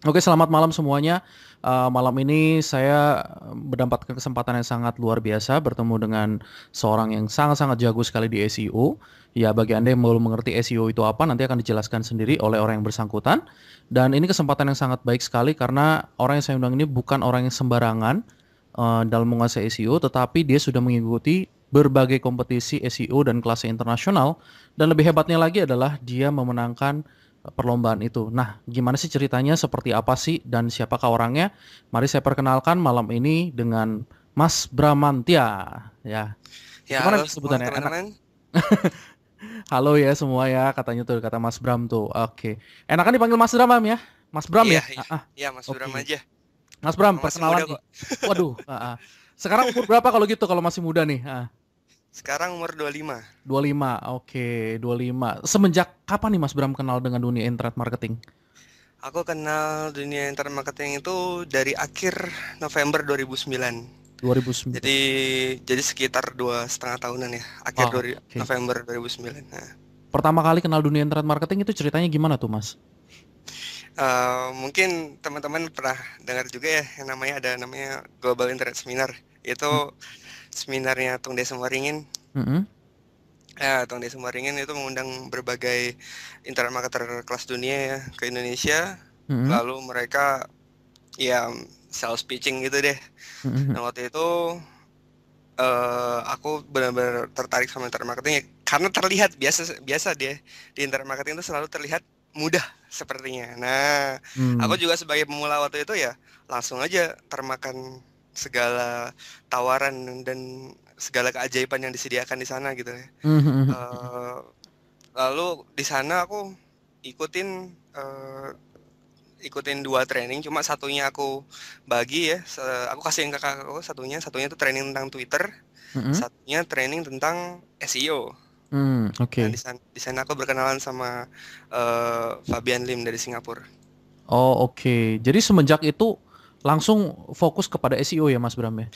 Oke, selamat malam semuanya. Malam ini saya mendapatkan kesempatan yang sangat luar biasa bertemu dengan seorang yang sangat-sangat jago sekali di SEO. Ya, bagi Anda yang belum mengerti SEO itu apa, nanti akan dijelaskan sendiri oleh orang yang bersangkutan. Dan ini kesempatan yang sangat baik sekali karena orang yang saya undang ini bukan orang yang sembarangan dalam menguasai SEO, tetapi dia sudah mengikuti berbagai kompetisi SEO dan kelas internasional. Dan lebih hebatnya lagi adalah dia memenangkan perlombaan itu. Nah, gimana sih ceritanya? Seperti apa sih? Dan siapakah orangnya? Mari saya perkenalkan malam ini dengan Mas Bramantia. Ya, Ya, gimana halo nih semua sebutannya? Enak. teman-teman. Halo ya semua ya, katanya tuh kata Mas Bram tuh. Oke. Enakan dipanggil Mas Bram ya? Mas Bram Iya, ya? iya. Iya, Mas Bram Oke. aja. Mas Bram, Emang masih muda perkenalan nih. kok. Waduh. Sekarang umur berapa kalau gitu kalau masih muda nih? Sekarang umur 25. 25. Oke, 25. Semenjak kapan nih Mas Bram kenal dengan dunia internet marketing? Aku kenal dunia internet marketing itu dari akhir November 2009. 2009. Jadi jadi sekitar 2,5 tahunan ya. Akhir Oh, oke. November 2009. Nah, Pertama kali kenal dunia internet marketing itu ceritanya gimana tuh, Mas? mungkin teman-teman pernah dengar juga ya yang namanya Global Internet Seminar. Hmm. Itu seminarnya Tung Desem Waringin. Mm-mm. Ya, Tung Desem Waringin itu mengundang berbagai internet marketer kelas dunia ya ke Indonesia. Mm-mm. Lalu mereka ya sales pitching gitu deh. Mm-mm. Dan waktu itu aku benar-benar tertarik sama internet marketing ya, karena terlihat biasa biasa dia di internet marketing itu selalu terlihat mudah sepertinya. Nah, aku Hmm. juga sebagai pemula waktu itu ya langsung aja termakan segala tawaran dan segala keajaiban yang disediakan di sana gitu ya. Mhm. Eh, Lalu di sana aku ikutin eh, ikutin dua training, cuma satunya aku bagi ya, aku kasihin ke kakak aku, satunya itu training tentang Twitter, Mhm. satunya training tentang SEO. Nah, Oke. di sana aku berkenalan sama Fabian Lim dari Singapura. Oh, oke. Jadi semenjak itu langsung fokus kepada SEO ya, Mas Bram ya?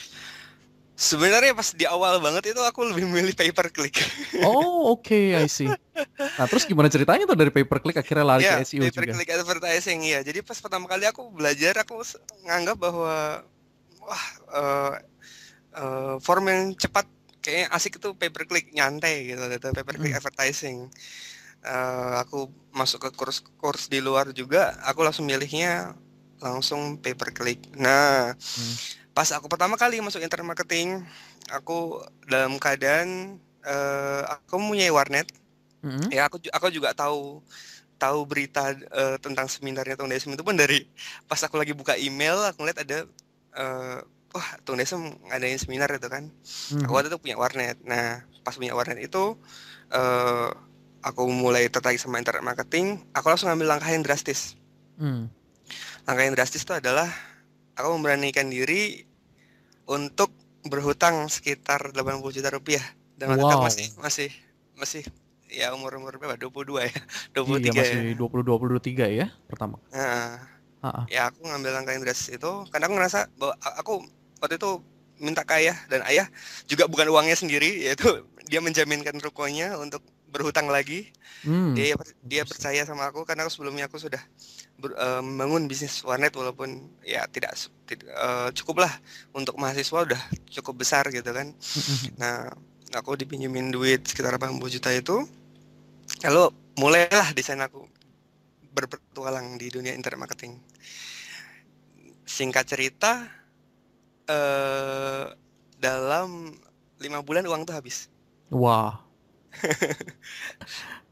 Sebenarnya pas di awal banget itu aku lebih memilih pay per click. Oh, oke, I see. Nah, terus gimana ceritanya tuh dari pay per click akhirnya lari ke Ya, SEO pay per juga? click advertising ya. Jadi pas pertama kali aku belajar, aku nganggap bahwa wah, eh, form yang cepat kayaknya asik itu pay per click, nyantai gitu, pay per click Mm-mm. advertising. Aku masuk ke kurs-kurs di luar juga, aku langsung milihnya langsung pay per click. Nah, Mm. pas aku pertama kali masuk internet marketing, aku dalam keadaan aku punya warnet. Mm-mm. Ya, aku juga tahu tahu berita tentang seminarnya Tung Desem itu pun dari pas aku lagi buka email, aku lihat ada eh, wah, Tung Desem ngadain seminar itu kan. Aku Mhm. waktu itu punya warnet. Nah, pas punya warnet itu eh, aku mulai tertarik sama internet marketing, aku langsung ambil langkah yang drastis. Mm. Langkah yang drastis itu adalah aku memberanikan diri untuk berhutang sekitar 80 juta rupiah. Dan waktu itu aku masih Wow. masih masih ya umur-umur berapa? 22 ya. dua puluh Iya, tiga masih ya. 20 23 ya pertama. Nah, Ah, ya aku ngambil langkah yang drastis itu karena aku ngerasa bahwa aku waktu itu minta ke ayah, dan ayah juga bukan uangnya sendiri, yaitu dia menjaminkan rukonya untuk berhutang lagi. Hmm. Dia Interesting. percaya sama aku karena aku sebelumnya aku sudah membangun bisnis warnet, walaupun ya cukup lah untuk mahasiswa, udah cukup besar gitu kan. Mhm. Nah, aku dipinjemin duit sekitar 80 juta itu, lalu mulailah di sana aku berpetualang di dunia internet marketing. Singkat cerita, eh dalam 5 bulan uang tuh habis. Wah,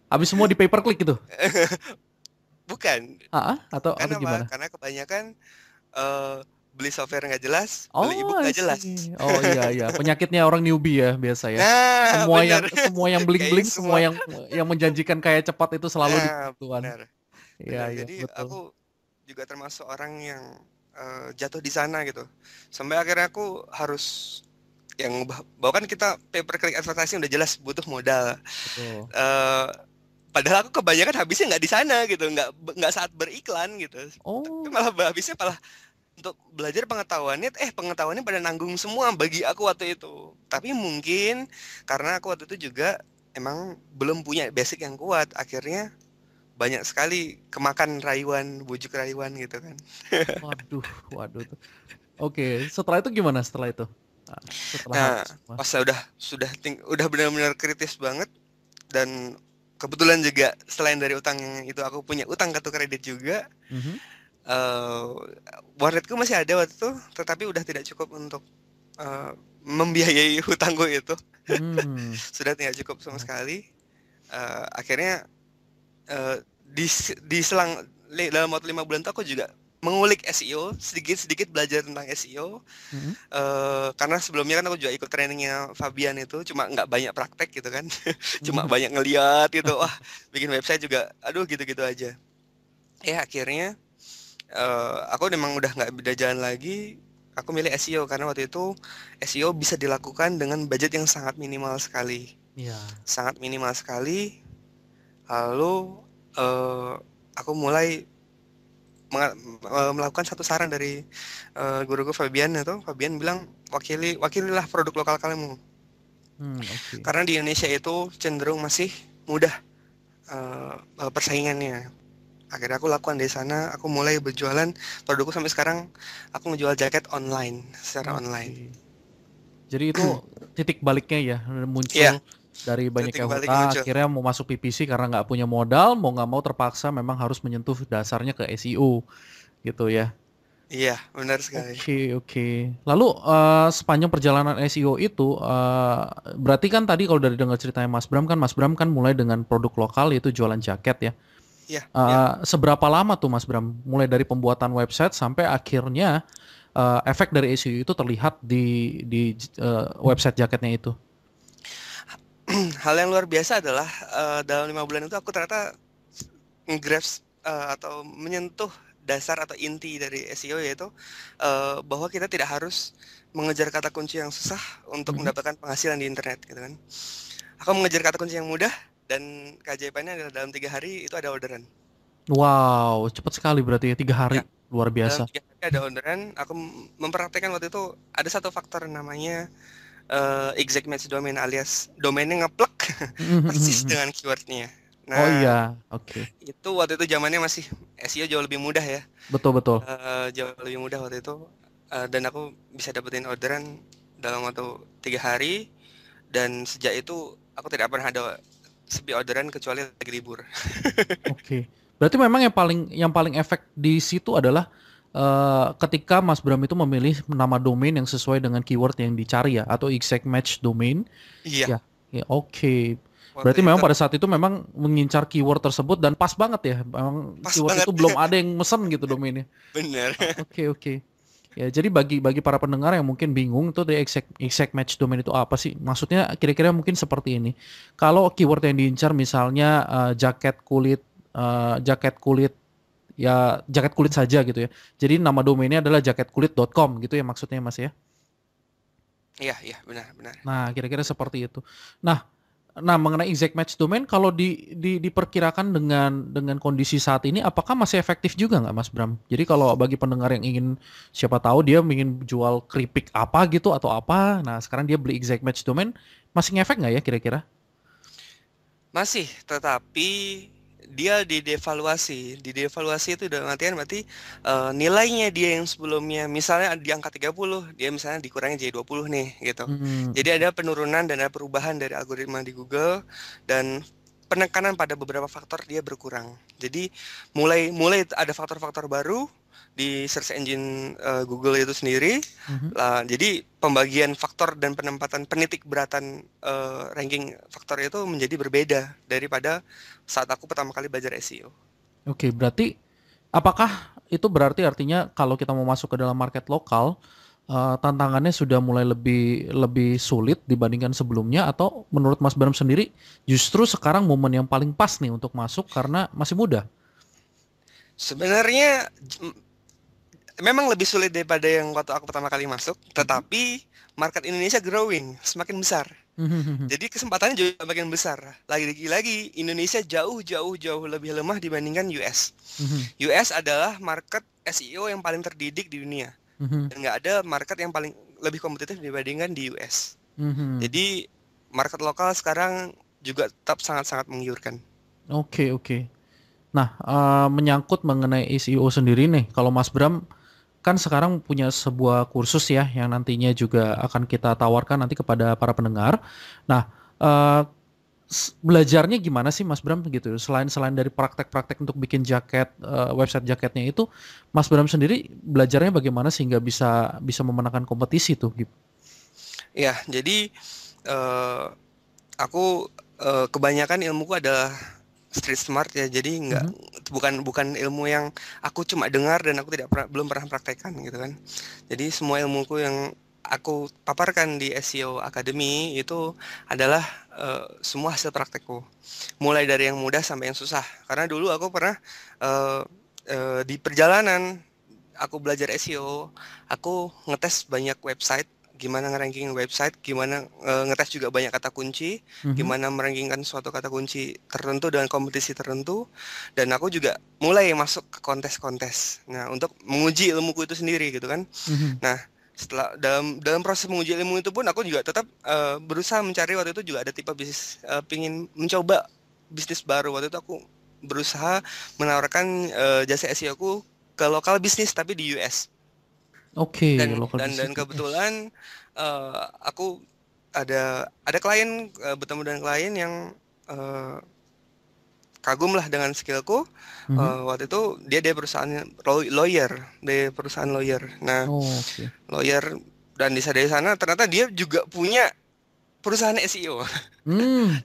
habis semua di pay per click gitu? Bukan, Atau kenapa? gimana? Karena kebanyakan eh, beli software nggak jelas, beli Oh, ebook I nggak jelas. see. Oh iya iya, penyakitnya orang newbie ya biasa ya. Nah, bener. Semua yang Kayaknya bling-bling, semua semua. yang menjanjikan kayak cepat itu selalu Nah, dituan. benar, Iya benar. iya, Jadi betul. aku juga termasuk orang yang jatuh di sana gitu. Sampai akhirnya aku harus yang bahwa kan kita pay per click advertising udah jelas butuh modal. Betul. Eh, Padahal aku kebanyakan habisnya nggak di sana gitu, nggak saat beriklan gitu. Tapi Oh, malah habisnya malah untuk belajar pengetahuannya, pengetahuannya pada nanggung semua bagi aku waktu itu. Tapi mungkin karena aku waktu itu juga emang belum punya basic yang kuat, akhirnya banyak sekali kemakan rayuan, bujuk rayuan gitu kan. Waduh, waduh tuh. Oke, setelah itu gimana setelah itu? Ah, setelah Nah, habis semua. pas saya udah benar-benar kritis banget, dan kebetulan juga selain dari utang yang itu aku punya utang kartu kredit juga. Mhm. eh Walletku masih ada waktu itu, tetapi udah tidak cukup untuk eh, membiayai hutangku itu. Hmm. Sudah tidak cukup sama Oh. sekali. Akhirnya di selang dalam waktu 5 bulan itu aku juga mengulik SEO, sedikit-sedikit belajar tentang SEO. Mhm. Karena sebelumnya kan aku juga ikut trainingnya Fabian itu, cuma nggak banyak praktek gitu kan. Cuma Mhm. banyak ngeliat gitu, wah bikin website juga aduh gitu-gitu aja. Akhirnya aku memang udah nggak beda jalan lagi. Aku milih SEO karena waktu itu SEO bisa dilakukan dengan budget yang sangat minimal sekali, Iya. sangat minimal sekali. Lalu eh, aku mulai melakukan satu saran dari guruku Fabian itu. Fabian bilang, wakililah produk lokal kamu, Oke. karena di Indonesia itu cenderung masih mudah persaingannya. Akhirnya aku lakukan dari sana, aku mulai berjualan produkku sampai sekarang. Aku ngejual jaket online, secara online. Oke. Jadi itu titik baliknya ya, Iya, muncul dari itu banyaknya titik balik hutang, muncul. akhirnya mau masuk PPC karena nggak punya modal, mau nggak mau terpaksa memang harus menyentuh dasarnya ke SEO gitu ya. Iya, benar sekali. Oke, oke. Lalu sepanjang perjalanan SEO itu, berarti kan tadi kalau dari dengar ceritanya Mas Bram kan mulai dengan produk lokal yaitu jualan jaket ya. Iya, iya. Seberapa lama tuh Mas Bram, mulai dari pembuatan website sampai akhirnya efek dari SEO itu terlihat di website jaketnya itu? Hal yang luar biasa adalah dalam 5 bulan itu aku ternyata nge-grasp atau menyentuh dasar atau inti dari SEO, yaitu bahwa kita tidak harus mengejar kata kunci yang susah untuk Mhm. mendapatkan penghasilan di internet gitu kan. Aku mengejar kata kunci yang mudah, dan keajaibannya adalah dalam 3 hari itu ada orderan. Wow, cepat sekali berarti ya 3 hari, Ya, luar dalam biasa. 3 hari ada orderan. Aku mempraktekkan waktu itu ada satu faktor namanya exact match domain, alias domainnya ngeplek persis dengan keywordnya. Oh Nah, iya, oke, itu waktu itu zamannya masih SEO jauh lebih mudah ya. betul betul. Jauh lebih mudah waktu itu. Dan aku bisa dapetin orderan dalam waktu 3 hari. Dan sejak itu aku tidak pernah ada sepi orderan kecuali lagi libur. Oke. Berarti memang yang paling efek di situ adalah ketika Mas Bram itu memilih nama domain yang sesuai dengan keyword yang dicari ya atau exact match domain. Iya, Ya. Ya, oke. Berarti waktu memang itu pada saat itu memang mengincar keyword tersebut dan pas banget ya. Memang pas keyword banget. itu belum ada yang mesen gitu domainnya. Bener. Oke, oke. Ya, jadi bagi para pendengar yang mungkin bingung tuh the exact match domain itu apa sih? Maksudnya kira-kira mungkin seperti ini. Kalau keyword yang diincar misalnya jaket kulit ya jaket kulit saja gitu ya. Jadi nama domainnya adalah jaketkulit.com gitu ya maksudnya Mas ya. Iya, iya, benar, benar. Nah, kira-kira seperti itu. Nah, mengenai exact match domain kalau diperkirakan dengan kondisi saat ini apakah masih efektif juga nggak Mas Bram? Jadi kalau bagi pendengar yang ingin siapa tahu dia ingin jual keripik apa gitu atau apa, nah sekarang dia beli exact match domain masih ngefek nggak ya kira-kira? Masih, tetapi dia didevaluasi. Didevaluasi itu dalam artian berarti nilainya dia yang sebelumnya misalnya di angka 30, dia misalnya dikurangi jadi 20 nih gitu. Jadi Oke. ada penurunan dan ada perubahan dari algoritma di Google, dan penekanan pada beberapa faktor dia berkurang. Jadi mulai mulai ada faktor-faktor baru di search engine Google itu sendiri. Mhm. Lah, jadi pembagian faktor dan penempatan penitik beratan ranking faktor itu menjadi berbeda daripada saat aku pertama kali belajar SEO. Oke, berarti apakah itu berarti artinya kalau kita mau masuk ke dalam market lokal, tantangannya sudah mulai lebih lebih sulit dibandingkan sebelumnya atau menurut Mas Bram sendiri justru sekarang momen yang paling pas nih untuk masuk karena masih muda? Sebenarnya memang lebih sulit daripada yang waktu aku pertama kali masuk, Mhm. tetapi market Indonesia growing, semakin besar. Jadi kesempatannya juga makin besar. Lagi-lagi Indonesia jauh jauh jauh lebih lemah dibandingkan US. Mhm. US adalah market SEO yang paling terdidik di dunia, Mhm. dan nggak ada market yang paling lebih kompetitif dibandingkan di US. Mhm. Jadi market lokal sekarang juga tetap sangat-sangat menggiurkan. Oke, oke. Nah, menyangkut mengenai SEO sendiri nih, kalau Mas Bram kan sekarang punya sebuah kursus ya yang nantinya juga akan kita tawarkan nanti kepada para pendengar. Nah, eee, belajarnya gimana sih Mas Bram gitu? Selain selain dari praktek-praktek untuk bikin jaket, website jaketnya itu, Mas Bram sendiri belajarnya bagaimana sehingga bisa bisa memenangkan kompetisi tuh gitu? Ya, jadi eh, aku kebanyakan ilmuku adalah street smart ya. Jadi nggak Mhm, bukan bukan ilmu yang aku cuma dengar dan aku tidak pernah, belum pernah praktekkan gitu kan. Jadi semua ilmuku yang aku paparkan di SEO Academy itu adalah semua hasil praktekku. Mulai dari yang mudah sampai yang susah. Karena dulu aku pernah eh, di perjalanan aku belajar SEO, aku ngetes banyak website, gimana ngeranking website, gimana ngetes juga banyak kata kunci, mhm, gimana merankingkan suatu kata kunci tertentu dengan kompetisi tertentu, dan aku juga mulai masuk ke kontes-kontes. Nah, untuk menguji ilmuku itu sendiri gitu kan. mhm. Nah, setelah dalam dalam proses menguji ilmu itu pun aku juga tetap berusaha mencari, waktu itu juga ada tipe bisnis, pingin mencoba bisnis baru. Waktu itu aku berusaha menawarkan jasa SEO ku ke lokal bisnis tapi di US. Oke, dan local dan dan visit US. kebetulan aku ada klien, bertemu dengan klien yang eh, kagum lah dengan skillku. Mhm. Waktu itu dia perusahaan lawyer, dia perusahaan lawyer. Nah, Oke. lawyer, dan dari sana ternyata dia juga punya perusahaan SEO. Hmm.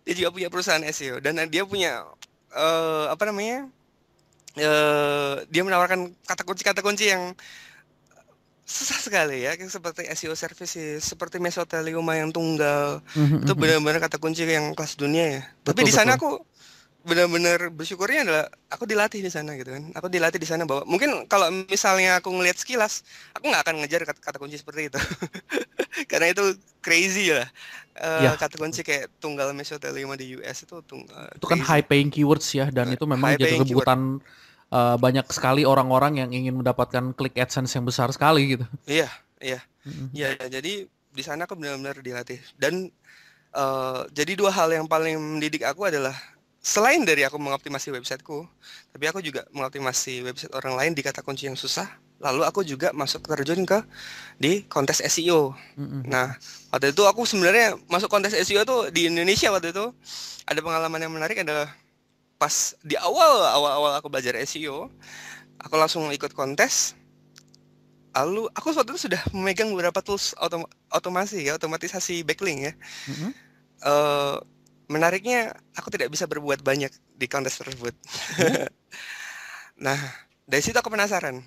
Dia juga punya perusahaan SEO dan dia punya apa namanya, dia menawarkan kata kunci yang susah sekali ya, kayak seperti SEO services, seperti Mesotelioma yang tunggal. Mhm, Itu mhm. benar-benar kata kunci yang kelas dunia ya. Tapi Betul, di sana betul. aku benar-benar bersyukurnya adalah aku dilatih di sana gitu kan. Aku dilatih di sana bahwa mungkin kalau misalnya aku ngelihat sekilas, aku nggak akan ngejar kata kunci seperti itu. Karena itu crazy lah. Ya, Kata kunci betul. kayak tunggal mesotelioma di US itu Itu kan crazy. high paying keywords ya dan itu memang High jadi paying keyword. rebutan banyak sekali orang-orang yang ingin mendapatkan klik AdSense yang besar sekali gitu. Iya, iya. Mhm, Iya, ya, jadi di sana aku benar-benar dilatih. Dan jadi dua hal yang paling mendidik aku adalah selain dari aku mengoptimasi websiteku, tapi aku juga mengoptimasi website orang lain di kata kunci yang susah. Lalu aku juga masuk terjun ke di kontes SEO. mhm, Nah, mhm. waktu itu aku sebenarnya masuk kontes SEO tuh di Indonesia. Waktu itu ada pengalaman yang menarik adalah pas di awal-awal aku belajar SEO, aku langsung ikut kontes. Lalu aku waktu itu sudah memegang beberapa tools otomasi ya, otomatisasi backlink ya. Mhm. eh Menariknya, aku tidak bisa berbuat banyak di kontes tersebut. Oh, Nah, dari situ aku penasaran.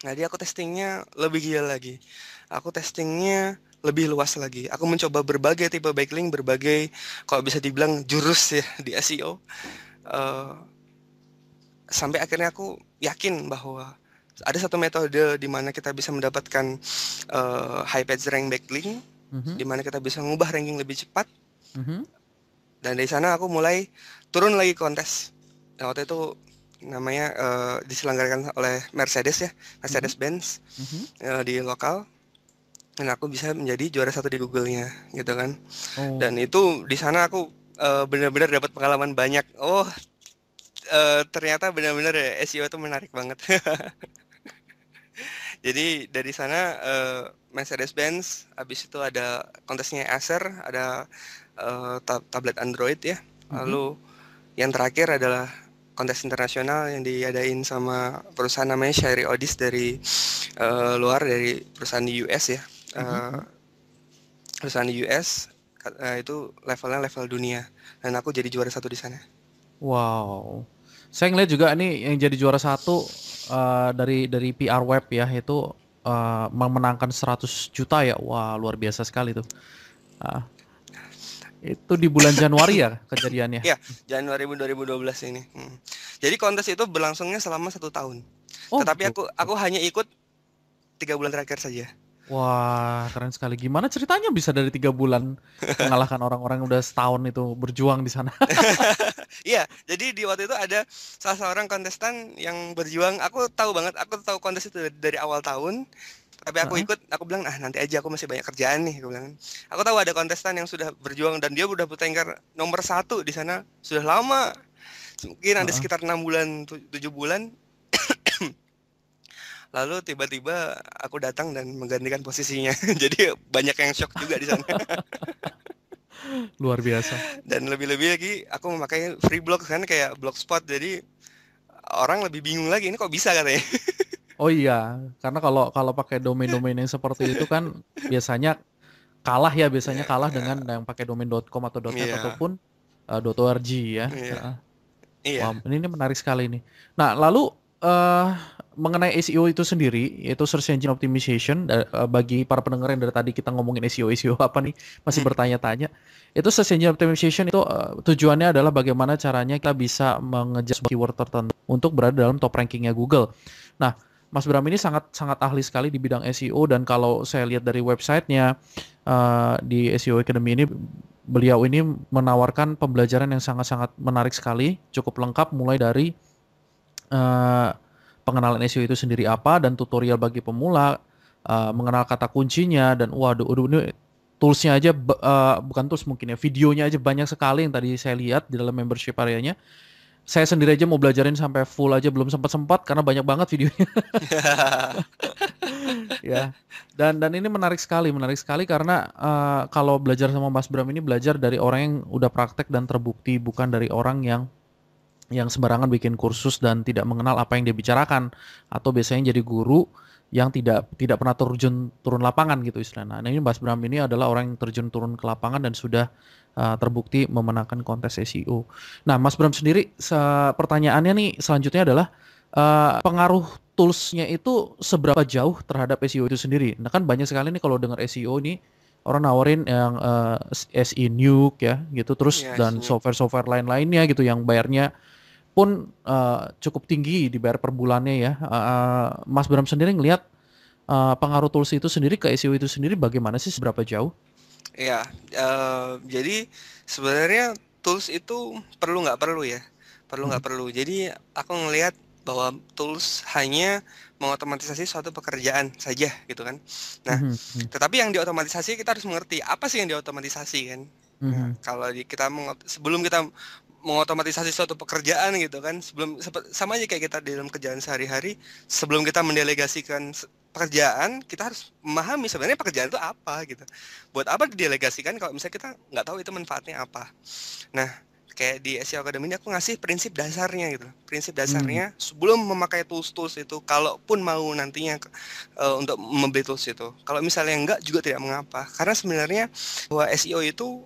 Jadi aku testingnya lebih gila lagi. Aku testingnya lebih luas lagi. Aku mencoba berbagai tipe backlink, berbagai, kalau bisa dibilang jurus ya di SEO. Eh, Sampai akhirnya aku yakin bahwa ada satu metode di mana kita bisa mendapatkan high page rank backlink, mhm, di mana kita bisa mengubah ranking lebih cepat. mhm, Dan dari sana aku mulai turun lagi kontes. Nah, waktu itu namanya diselenggarakan oleh Mercedes ya, mhm, Mercedes-Benz, mhm. di lokal. Dan aku bisa menjadi juara satu di Google-nya, gitu kan. Dan Oh, itu di sana aku benar-benar dapat pengalaman banyak. Oh, ternyata benar-benar ya, SEO itu menarik banget. Jadi dari sana Mercedes-Benz, habis itu ada kontesnya Acer, ada tablet Android ya. mhm. Lalu yang terakhir adalah kontes internasional yang diadain sama perusahaan namanya Shire Odis dari luar, dari perusahaan di US ya. Mhm, Eh, mhm. Perusahaan di US itu levelnya level dunia, dan aku jadi juara satu di sana. Wow. Saya ngeliat juga nih yang jadi juara satu dari PR Web ya itu memenangkan 100 juta ya. Wah, luar biasa sekali tuh. Ah, itu di bulan Januari ya kejadiannya. Ya, Januari 2012 ini. Jadi kontes itu berlangsungnya selama 1 tahun. Oh, Tetapi betul, aku betul. hanya ikut 3 bulan terakhir saja. Wah, keren sekali. Gimana ceritanya bisa dari 3 bulan mengalahkan orang-orang yang udah setahun itu berjuang di sana? Iya, jadi di waktu itu ada salah seorang kontestan yang berjuang. Aku tahu banget, aku tahu kontes itu dari awal tahun. Tapi aku Heeh. ikut, aku bilang, ah nanti aja, aku masih banyak kerjaan nih, aku bilang. Aku tahu ada kontestan yang sudah berjuang dan dia udah bertengkar nomor satu di sana sudah lama, mungkin ada Heeh. sekitar 6 bulan, 7 bulan, lalu tiba-tiba aku datang dan menggantikan posisinya. Jadi banyak yang shock juga di sana. Luar biasa. Dan lebih-lebih lagi aku memakai free blog kan kayak Blogspot. Jadi orang lebih bingung lagi, ini kok bisa katanya. Oh iya, karena kalau kalau pakai domain-domain yang seperti itu kan biasanya kalah ya, biasanya Ya, kalah dengan yang pakai domain .com atau .net iya, ataupun .org ya. iya, Heeh. iya. Wah, ini menarik sekali nih. Nah, lalu eh mengenai SEO itu sendiri, yaitu Search Engine Optimization, bagi para pendengar yang dari tadi kita ngomongin SEO apa nih, masih Hmm. bertanya-tanya. Itu Search Engine Optimization itu tujuannya adalah bagaimana caranya kita bisa mengejar sebuah keyword tertentu untuk berada dalam top rankingnya Google. Nah, Mas Bram ini sangat sangat ahli sekali di bidang SEO, dan kalau saya lihat dari websitenya di SEO Academy ini, beliau ini menawarkan pembelajaran yang sangat-sangat menarik sekali, cukup lengkap mulai dari eh, pengenalan SEO itu sendiri apa dan tutorial bagi pemula, mengenal kata kuncinya, dan waduh, ini toolsnya aja bukan tools mungkin ya, videonya aja banyak sekali yang tadi saya lihat di dalam membership areanya. Saya sendiri aja mau belajarin sampai full aja belum sempat karena banyak banget videonya. Ya. Dan ini menarik sekali karena kalau belajar sama Mas Bram ini belajar dari orang yang udah praktek dan terbukti, bukan dari orang yang sembarangan bikin kursus dan tidak mengenal apa yang dia bicarakan, atau biasanya jadi guru yang tidak tidak pernah turun lapangan gitu istilahnya. Nah, ini Mas Bram ini adalah orang yang terjun turun ke lapangan dan sudah terbukti memenangkan kontes SEO. Nah, Mas Bram sendiri, pertanyaannya nih selanjutnya adalah pengaruh toolsnya itu seberapa jauh terhadap SEO itu sendiri. Nah, kan banyak sekali nih kalau dengar SEO nih orang nawarin yang SE Nuke ya gitu, terus Iya, dan senyum. software-software lain-lainnya gitu yang bayarnya pun cukup tinggi, dibayar per bulannya ya. Mas Bram sendiri ngelihat pengaruh tools itu sendiri ke SEO itu sendiri bagaimana sih, seberapa jauh? Iya, jadi sebenarnya tools itu perlu nggak perlu ya, perlu nggak Mhm, perlu. Jadi aku ngelihat bahwa tools hanya mengotomatisasi suatu pekerjaan saja gitu kan. Nah, mhm, mhm, tetapi yang diotomatisasi kita harus mengerti apa sih yang diotomatisasi kan. Nah, mhm, kalau kita sebelum kita mengotomatisasi suatu pekerjaan gitu kan, sama aja kayak kita di dalam kerjaan sehari-hari, sebelum kita mendelegasikan pekerjaan, kita harus memahami sebenarnya pekerjaan itu apa gitu. Buat apa didelegasikan kalau misalnya kita nggak tahu itu manfaatnya apa. Nah, kayak di SEO Academy ini aku ngasih prinsip dasarnya gitu. Prinsip mhm, dasarnya sebelum memakai tools-tools itu, kalaupun mau nantinya untuk membeli tools itu. Kalau misalnya enggak juga tidak mengapa. Karena sebenarnya bahwa SEO itu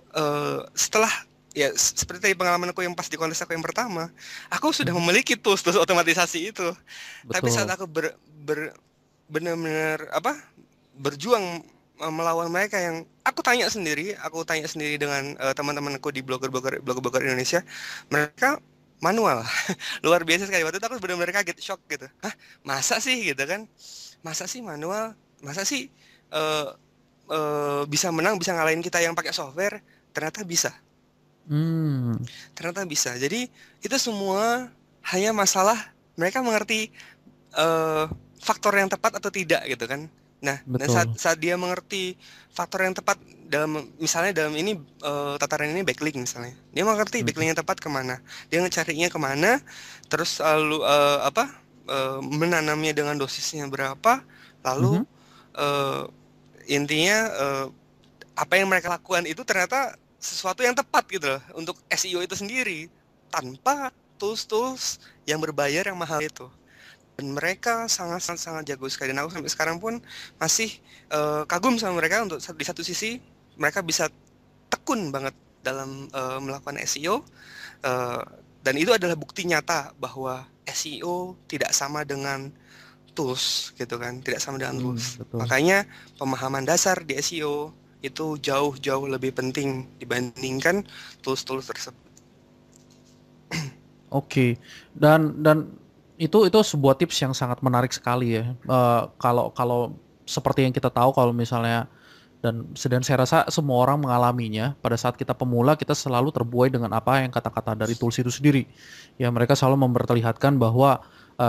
setelah ya seperti tadi pengalamanku yang pas di kontes aku yang pertama, aku sudah mhm, memiliki tools-tools otomatisasi itu. Tapi saat betul. aku benar-benar apa berjuang melawan mereka yang aku tanya sendiri dengan teman-temanku di blogger-blogger Indonesia, mereka manual. Luar biasa sekali. Waktu itu aku benar-benar kaget, shock gitu. Hah, masa sih gitu kan? Masa sih manual? Masa sih eh, bisa menang, bisa ngalahin kita yang pakai software? Ternyata bisa. Hmm, Ternyata bisa. Jadi itu semua hanya masalah mereka mengerti eh, faktor yang tepat atau tidak gitu kan. Nah, dan saat betul. saat dia mengerti faktor yang tepat dalam misalnya dalam ini tataran ini backlink misalnya. Dia mengerti Mhm, backlink yang tepat kemana. Dia ngecarinya kemana, terus lalu menanamnya dengan dosisnya berapa, lalu mhm, eh, intinya apa yang mereka lakukan itu ternyata sesuatu yang tepat gitu loh untuk SEO itu sendiri tanpa tools-tools yang berbayar yang mahal itu. Dan mereka sangat sangat sangat jago sekali, dan aku sampai sekarang pun masih kagum sama mereka. Untuk di satu sisi mereka bisa tekun banget dalam melakukan SEO, eh, dan itu adalah bukti nyata bahwa SEO tidak sama dengan tools gitu kan, tidak sama dengan tools. betul. Makanya pemahaman dasar di SEO itu jauh-jauh lebih penting dibandingkan tools-tools tersebut. Oke, dan itu sebuah tips yang sangat menarik sekali ya. Kalau kalau seperti yang kita tahu, kalau misalnya dan saya rasa semua orang mengalaminya, pada saat kita pemula kita selalu terbuai dengan apa yang kata-kata dari tools itu sendiri. Ya, mereka selalu memperlihatkan bahwa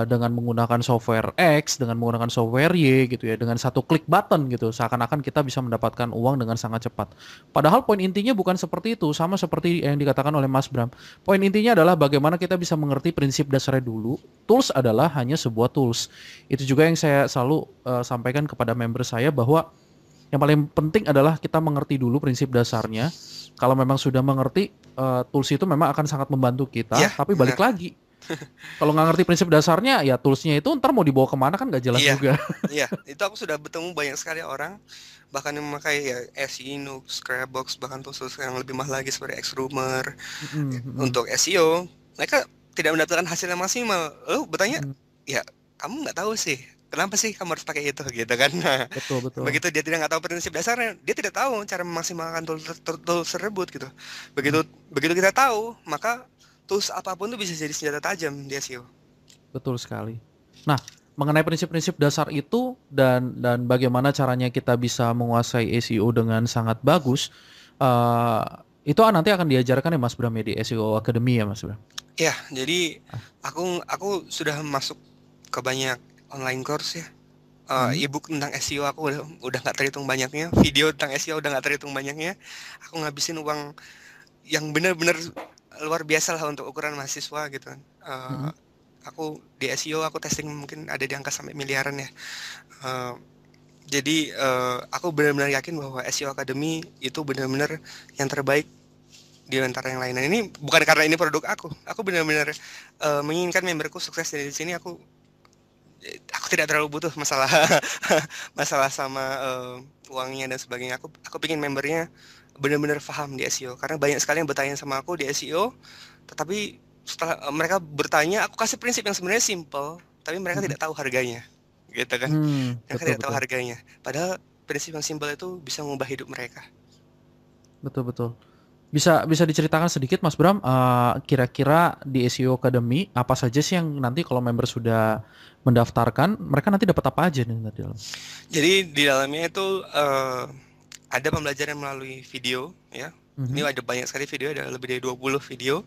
dengan menggunakan software X, dengan menggunakan software Y gitu ya, dengan satu klik button gitu, seakan-akan kita bisa mendapatkan uang dengan sangat cepat. Padahal poin intinya bukan seperti itu, sama seperti yang dikatakan oleh Mas Bram. Poin intinya adalah bagaimana kita bisa mengerti prinsip dasarnya dulu. Tools adalah hanya sebuah tools. Itu juga yang saya selalu sampaikan kepada member saya, bahwa yang paling penting adalah kita mengerti dulu prinsip dasarnya. Kalau memang sudah mengerti, tools itu memang akan sangat membantu Iya, kita, tapi balik benar. lagi. Kalau nggak ngerti prinsip dasarnya, ya toolsnya itu ntar mau dibawa kemana kan nggak jelas Iya, juga. iya. Itu aku sudah bertemu banyak sekali orang, bahkan yang memakai ya SEO, Scrapbox, bahkan tools yang lebih mahal lagi seperti Xroomer Mhm, mhm, untuk SEO. Mereka tidak mendapatkan hasil yang maksimal. Lalu bertanya, mhm. ya kamu nggak tahu sih, kenapa sih kamu harus pakai itu gitu kan? Nah, Betul, betul. begitu dia tidak nggak tahu prinsip dasarnya, dia tidak tahu cara memaksimalkan tools tersebut gitu. Mhm. Begitu begitu kita tahu, maka tools apapun itu bisa jadi senjata tajam di SEO. Betul sekali. Nah, mengenai prinsip-prinsip dasar itu dan bagaimana caranya kita bisa menguasai SEO dengan sangat bagus, eee, itu nanti akan diajarkan ya Mas Bram ya di SEO Academy ya Mas Bram? Ya, jadi Ah, aku sudah masuk ke banyak online course ya. mhm, E-book tentang SEO aku udah nggak terhitung banyaknya, video tentang SEO udah nggak terhitung banyaknya. Aku ngabisin uang yang benar-benar luar biasa lah untuk ukuran mahasiswa gitu kan. mhm, Aku di SEO aku testing mungkin ada di angka sampai miliaran ya. Eh, jadi aku benar-benar yakin bahwa SEO Academy itu benar-benar yang terbaik di antara yang lain. Nah, ini bukan karena ini produk aku. Aku benar-benar menginginkan memberku sukses dari sini. Aku tidak terlalu butuh masalah masalah sama uangnya dan sebagainya. Aku pingin membernya benar-benar paham di SEO karena banyak sekali yang bertanya sama aku di SEO, tetapi setelah mereka bertanya, aku kasih prinsip yang sebenarnya simple, tapi mereka mhm. tidak tahu harganya, gitu kan? Mereka Betul, tidak tahu betul. harganya. Padahal prinsip yang simpel itu bisa mengubah hidup mereka. Betul, betul. Bisa bisa diceritakan sedikit Mas Bram, kira-kira di SEO Academy apa saja sih yang nanti kalau member sudah mendaftarkan, mereka nanti dapat apa aja nih nanti dalam? Jadi di dalamnya itu ada pembelajaran melalui video, ya. Ini Mhm, ada banyak sekali video, ada lebih dari 20 video.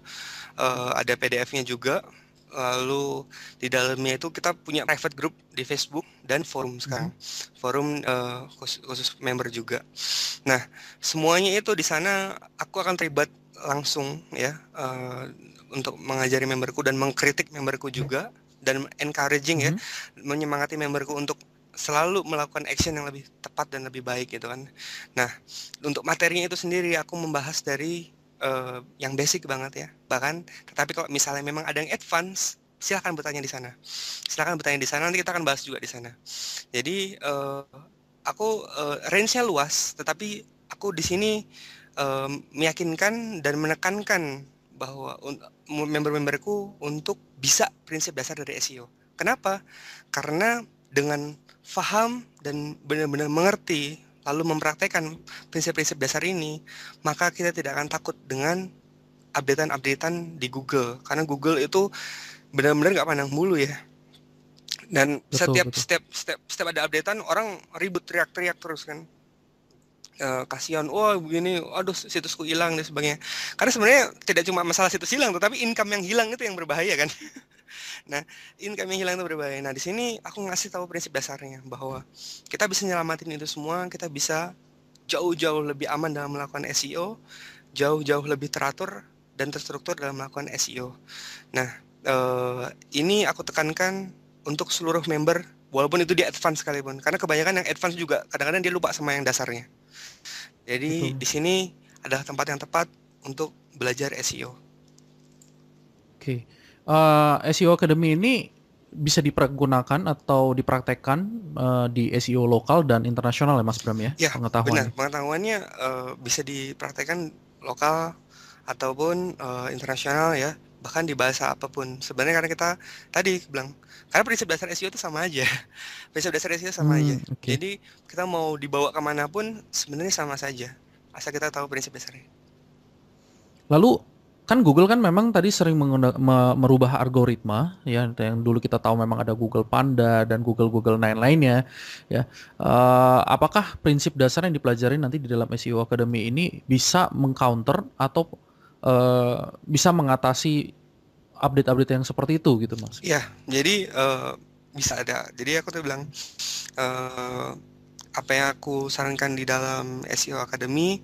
Ada PDF-nya juga. Lalu di dalamnya itu kita punya private group di Facebook dan forum mhm, sekarang. Forum khusus member juga. Nah, semuanya itu di sana aku akan terlibat langsung ya untuk mengajari memberku dan mengkritik memberku juga dan encouraging ya, mhm. menyemangati memberku untuk selalu melakukan action yang lebih tepat dan lebih baik gitu kan. Nah, untuk materinya itu sendiri aku membahas dari yang basic banget ya. Bahkan tetapi kalau misalnya memang ada yang advance, silakan bertanya di sana. Silakan bertanya di sana, nanti kita akan bahas juga di sana. Jadi aku range-nya luas, tetapi aku di sini meyakinkan dan menekankan bahwa member-memberku untuk bisa prinsip dasar dari SEO. Kenapa? Karena dengan paham dan benar-benar mengerti lalu mempraktekkan prinsip-prinsip dasar ini, maka kita tidak akan takut dengan updatean-updatean di Google. Karena Google itu benar-benar nggak pandang bulu ya. Dan Betul, setiap betul. setiap setiap setiap ada updatean orang ribut teriak-teriak terus kan. Kasihan, wah begini, aduh situsku hilang dan sebagainya. Karena sebenarnya tidak cuma masalah situs hilang, tetapi income yang hilang itu yang berbahaya kan. Nah, income yang hilang itu berbahaya. Nah, di sini aku ngasih tahu prinsip dasarnya bahwa kita bisa nyelamatin itu semua, kita bisa jauh-jauh lebih aman dalam melakukan SEO, jauh-jauh lebih teratur dan terstruktur dalam melakukan SEO. Nah, ini aku tekankan untuk seluruh member, walaupun itu di advance sekalipun, karena kebanyakan yang advance juga kadang-kadang dia lupa sama yang dasarnya. Jadi Betul. di sini adalah tempat yang tepat untuk belajar SEO. Oke. SEO Academy ini bisa dipergunakan atau dipraktekkan, di SEO lokal dan internasional ya Mas Bram ya, Ya, benar. pengetahuannya? Pengetahuannya bisa dipraktekkan lokal ataupun internasional ya, bahkan di bahasa apapun. Sebenarnya karena kita tadi bilang, karena prinsip dasar SEO itu sama aja. Prinsip dasar SEO sama aja. Oke. Jadi kita mau dibawa kemanapun sebenarnya sama saja. Asal kita tahu prinsip dasarnya. Lalu kan Google kan memang tadi sering merubah algoritma ya, yang dulu kita tahu memang ada Google Panda dan Google lain-lainnya ya. Apakah prinsip dasar yang dipelajari nanti di dalam SEO Academy ini bisa mengcounter atau bisa mengatasi update-update yang seperti itu gitu, Mas? Iya, jadi bisa ada. Jadi aku tuh bilang eh, apa yang aku sarankan di dalam SEO Academy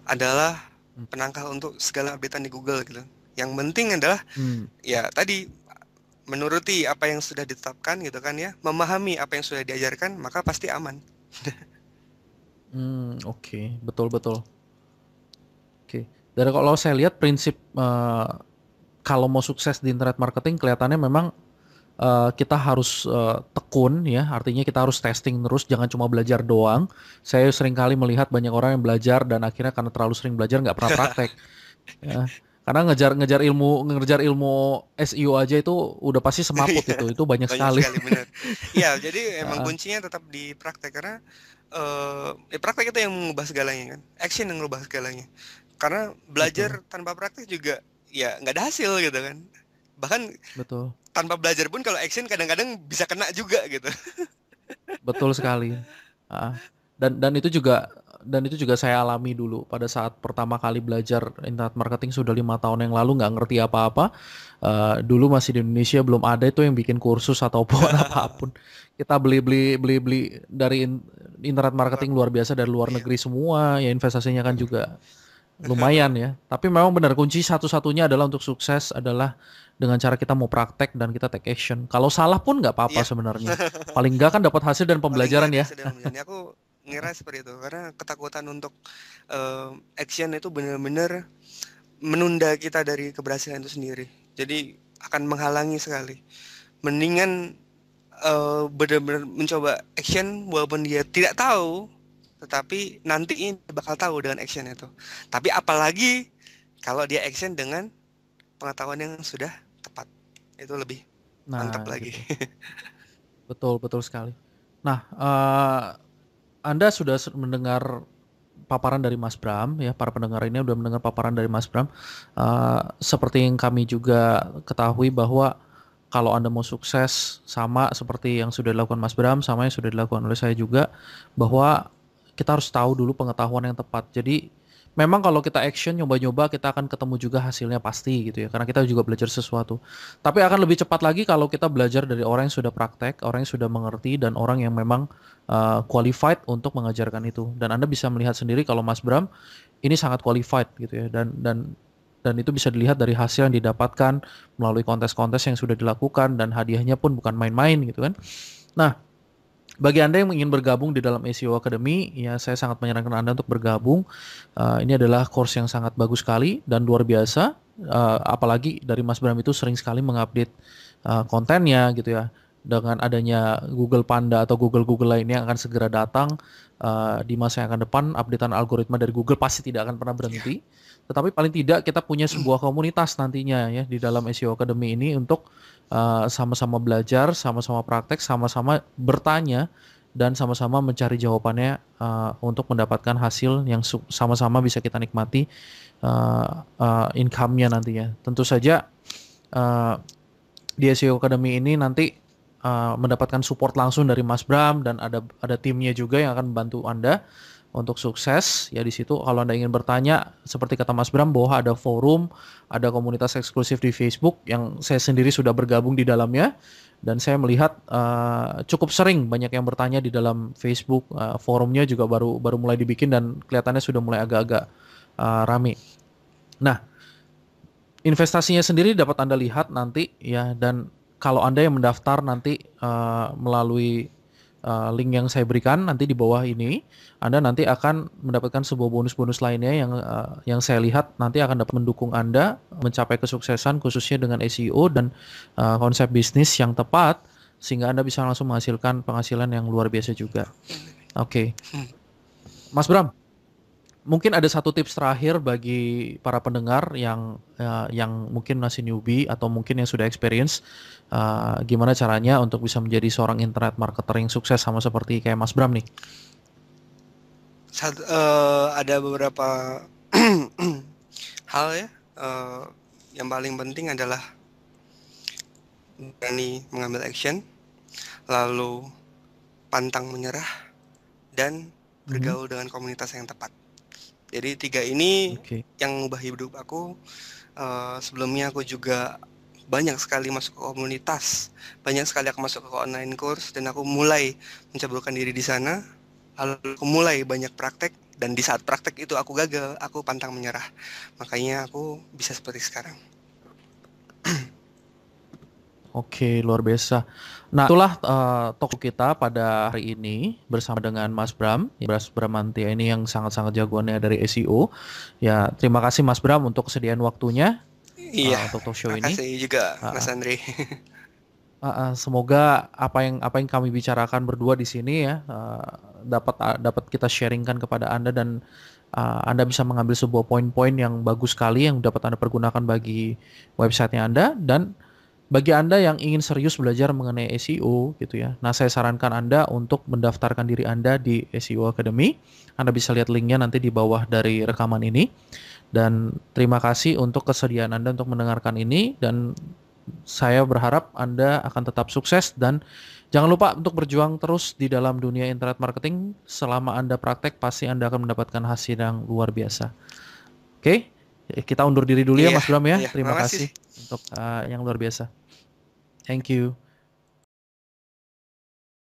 adalah Hmm. penangkal untuk segala updatean di Google gitu. Yang penting adalah Hmm. ya tadi menuruti apa yang sudah ditetapkan gitu kan ya, memahami apa yang sudah diajarkan, maka pasti aman. Oke, betul betul. Oke. Dari kalau saya lihat prinsip kalau mau sukses di internet marketing kelihatannya memang kita harus tekun ya, artinya kita harus testing terus, jangan cuma belajar doang. Saya sering kali melihat banyak orang yang belajar dan akhirnya karena terlalu sering belajar nggak pernah praktek. Ya. Karena ngejar ilmu SEO aja itu udah pasti semaput Iya, itu banyak banyak sekali. sekali benar. Iya, jadi emang Heeh, kuncinya tetap di praktek karena praktek itu yang mengubah segalanya kan. Action yang mengubah segalanya. Karena betul, belajar tanpa praktek juga ya nggak ada hasil gitu kan. Bahkan betul, tanpa belajar pun kalau action kadang-kadang bisa kena juga gitu. betul sekali. Heeh. Dan itu juga saya alami dulu pada saat pertama kali belajar internet marketing sudah 5 tahun yang lalu nggak ngerti apa-apa. Dulu masih di Indonesia belum ada itu yang bikin kursus ataupun apapun. Kita beli dari internet Luar, marketing luar biasa dari luar iya. negeri semua. Ya investasinya kan juga lumayan ya. Tapi memang benar kunci satu-satunya adalah untuk sukses adalah dengan cara kita mau praktek dan kita take action. Kalau salah pun nggak apa-apa Iya, sebenarnya. Paling nggak kan dapat hasil dan paling nggak pembelajaran ada ya. hasil dalam menjalani. Aku ngira seperti itu karena ketakutan untuk action itu benar-benar menunda kita dari keberhasilan itu sendiri. Jadi akan menghalangi sekali. Mendingan benar-benar mencoba action walaupun dia tidak tahu, tetapi nanti ini bakal tahu dengan action itu. Tapi apalagi kalau dia action dengan pengetahuan yang sudah tepat, itu lebih mantap Nah, lagi. gitu. Betul, betul sekali. Nah, Anda sudah mendengar paparan dari Mas Bram ya, para pendengar ini udah mendengar paparan dari Mas Bram. Seperti yang kami juga ketahui bahwa kalau Anda mau sukses sama seperti yang sudah dilakukan Mas Bram, sama yang sudah dilakukan oleh saya juga, bahwa kita harus tahu dulu pengetahuan yang tepat. Jadi memang kalau kita action nyoba-nyoba kita akan ketemu juga hasilnya pasti gitu ya, karena kita juga belajar sesuatu. Tapi akan lebih cepat lagi kalau kita belajar dari orang yang sudah praktek, orang yang sudah mengerti, dan orang yang memang qualified untuk mengajarkan itu. Dan Anda bisa melihat sendiri kalau Mas Bram ini sangat qualified gitu ya, dan itu bisa dilihat dari hasil yang didapatkan melalui kontes-kontes yang sudah dilakukan dan hadiahnya pun bukan main-main gitu kan. Nah, bagi Anda yang ingin bergabung di dalam SEO Academy, ya saya sangat menyarankan Anda untuk bergabung. Ini adalah course yang sangat bagus sekali dan luar biasa. Apalagi dari Mas Bram itu sering sekali mengupdate kontennya gitu ya. Dengan adanya Google Panda atau Google lainnya yang akan segera datang di masa yang akan depan, updatean algoritma dari Google pasti tidak akan pernah Ya, berhenti. Tetapi paling tidak kita punya sebuah komunitas nantinya ya di dalam SEO Academy ini untuk sama-sama belajar, sama-sama praktek, sama-sama bertanya, dan sama-sama mencari jawabannya untuk mendapatkan hasil yang sama-sama bisa kita nikmati income-nya nantinya. Tentu saja uh, di SEO Academy ini nanti mendapatkan support langsung dari Mas Bram dan ada timnya juga yang akan membantu Anda untuk sukses. Ya di situ kalau Anda ingin bertanya seperti kata Mas Bram bahwa ada forum, ada komunitas eksklusif di Facebook yang saya sendiri sudah bergabung di dalamnya dan saya melihat cukup sering banyak yang bertanya di dalam Facebook. Forumnya juga baru baru mulai dibikin dan kelihatannya sudah mulai agak-agak rame. Nah, investasinya sendiri dapat Anda lihat nanti ya, dan kalau Anda yang mendaftar nanti melalui link yang saya berikan nanti di bawah ini, Anda nanti akan mendapatkan sebuah bonus-bonus lainnya yang saya lihat nanti akan dapat mendukung Anda mencapai kesuksesan khususnya dengan SEO dan konsep bisnis yang tepat sehingga Anda bisa langsung menghasilkan penghasilan yang luar biasa juga. Oke, Mas Bram, mungkin ada satu tips terakhir bagi para pendengar yang mungkin masih newbie atau mungkin yang sudah experience, gimana caranya untuk bisa menjadi seorang internet marketer yang sukses sama seperti kayak Mas Bram nih? ada beberapa hal ya. eh, yang paling penting adalah berani mengambil action, lalu pantang menyerah, dan Mhm. bergaul dengan komunitas yang tepat. Jadi tiga ini Oke. yang mengubah hidup aku. Sebelumnya aku juga banyak sekali masuk ke komunitas, banyak sekali aku masuk ke online course, dan aku mulai mencobakan diri di sana. Lalu aku mulai banyak praktek, dan di saat praktek itu aku gagal, aku pantang menyerah. Makanya aku bisa seperti sekarang. Oke, luar biasa. Nah, itulah topik kita pada hari ini bersama dengan Mas Bram, ya, Mas Bramantia ini yang sangat-sangat jagoannya dari SEO. Ya, terima kasih Mas Bram untuk kesediaan waktunya Iya, untuk talk show ini. makasih juga Mas Uh, Andre. Semoga apa yang kami bicarakan berdua di sini ya dapat kita sharingkan kepada Anda dan Anda bisa mengambil sebuah poin-poin yang bagus sekali yang dapat Anda pergunakan bagi websitenya Anda dan bagi Anda yang ingin serius belajar mengenai SEO gitu ya. Nah, saya sarankan Anda untuk mendaftarkan diri Anda di SEO Academy. Anda bisa lihat linknya nanti di bawah dari rekaman ini. Dan terima kasih untuk kesediaan Anda untuk mendengarkan ini dan saya berharap Anda akan tetap sukses dan jangan lupa untuk berjuang terus di dalam dunia internet marketing. Selama Anda praktek, pasti Anda akan mendapatkan hasil yang luar biasa. Oke, kita undur diri dulu ya Iya, Mas Bram ya. iya, Terima makasih. kasih untuk yang luar biasa. Thank you.